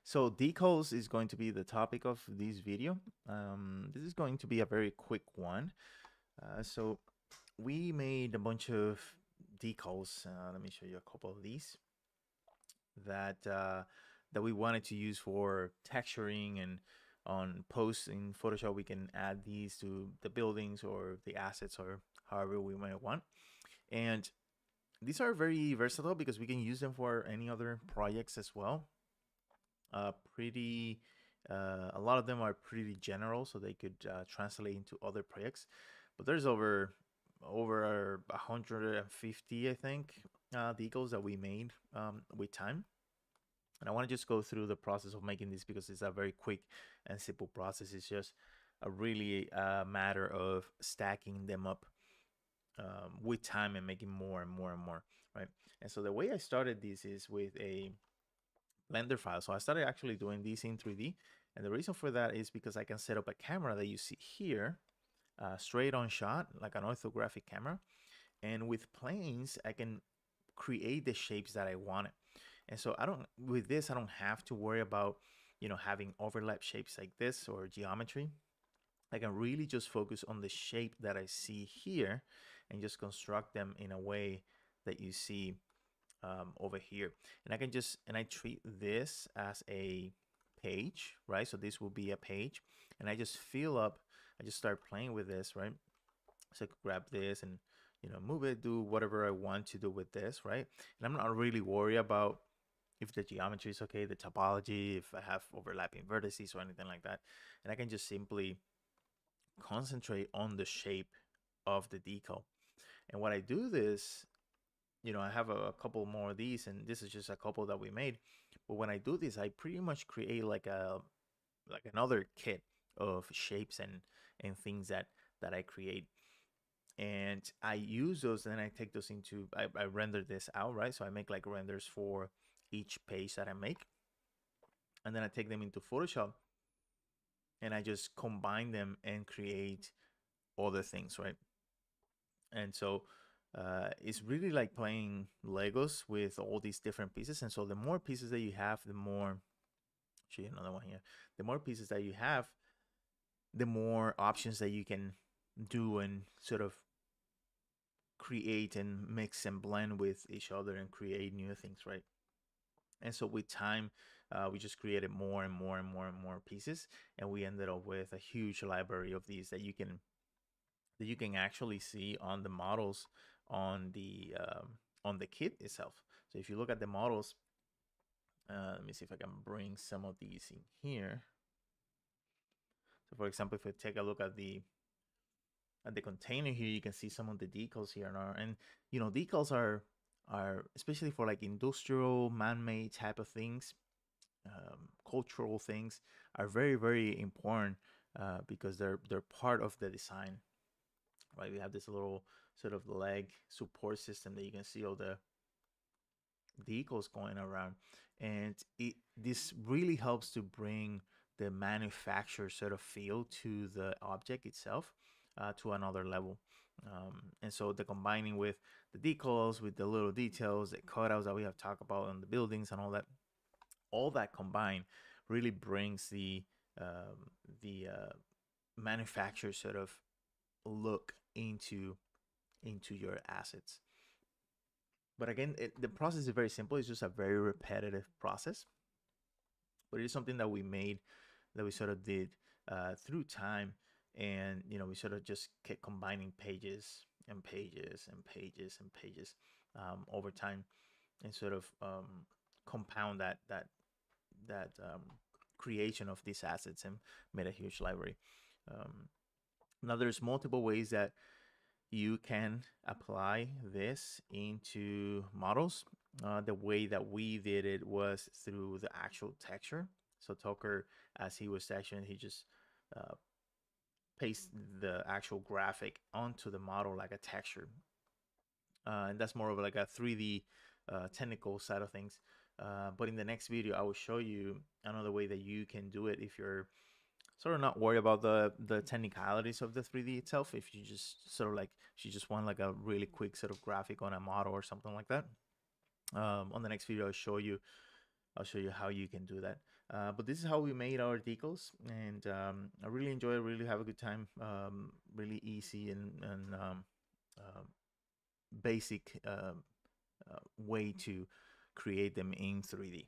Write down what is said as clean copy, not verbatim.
So decals is going to be the topic of this video. This is going to be a very quick one. So we made a bunch of decals. Let me show you a couple of these that that we wanted to use for texturing and on posts in Photoshop. We can add these to the buildings or the assets or however we might want. And these are very versatile because we can use them for any other projects as well. Pretty A lot of them are pretty general, so they could translate into other projects. But there's over 150, I think, decals that we made with time. And I want to just go through the process of making this because it's a very quick and simple process. It's just a really matter of stacking them up with time and making more and more and more, right? And so the way I started this is with a Blender file. So I started actually doing these in 3D. And the reason for that is because I can set up a camera that you see here, straight on shot, like an orthographic camera. And with planes, I can create the shapes that I wanted. And so with this, I don't have to worry about, having overlap shapes like this or geometry. I can really just focus on the shape that I see here and just construct them in a way that you see over here. And I treat this as a page, right? So this will be a page, and I just I just start playing with this, right? So I could grab this and, move it, do whatever I want to do with this, right? And I'm not really worried about if the geometry is okay, the topology, if I have overlapping vertices or anything like that. And I can just simply concentrate on the shape of the decal. And when I do this, I have a couple more of these, and this is just a couple that we made. But when I do this, I pretty much create like another kit of shapes and things that I create, and I use those. And then I take those into I render this out, right? So I make like renders for each page that I make, and then I take them into Photoshop, and I just combine them and create other things, right? And so it's really like playing Legos with all these different pieces. And so the more pieces that you have, the more, actually another one here, the more pieces that you have, the more options that you can do and sort of create and mix and blend with each other and create new things, right? And so with time, we just created more and more and more and more pieces, and we ended up with a huge library of these that you can actually see on the models on the kit itself. So if you look at the models, let me see if I can bring some of these in here. So for example, if we take a look at the container here, you can see some of the decals here. And decals are especially for like industrial, man-made type of things, cultural things, are very, very important because they're part of the design, right? We have this little sort of leg support system that you can see all the vehicles going around, and this really helps to bring the manufacturer sort of feel to the object itself to another level. And so the combining with the decals, with the little details, the cutouts that we have talked about on the buildings and all that combined really brings the manufacturer sort of look into your assets. But again, the process is very simple. It's just a very repetitive process, but it is something that we made, that we sort of did through time. And we sort of just kept combining pages and pages and pages and pages over time, and sort of compound that creation of these assets and made a huge library. Um, Now there's multiple ways that you can apply this into models. The way that we did it was through the actual texture. So Tucker, as he was texturing, he just uh, pasted the actual graphic onto the model like a texture. And that's more of like a 3D technical side of things. But in the next video, I will show you another way that you can do it if you're sort of not worry about the technicalities of the 3D itself. If you just sort of like, if you just want like a really quick sort of graphic on a model or something like that. On the next video, I'll show you I'll show you how you can do that. But this is how we made our decals, and I really enjoy it. Really have a good time. Really easy and basic way to create them in 3D.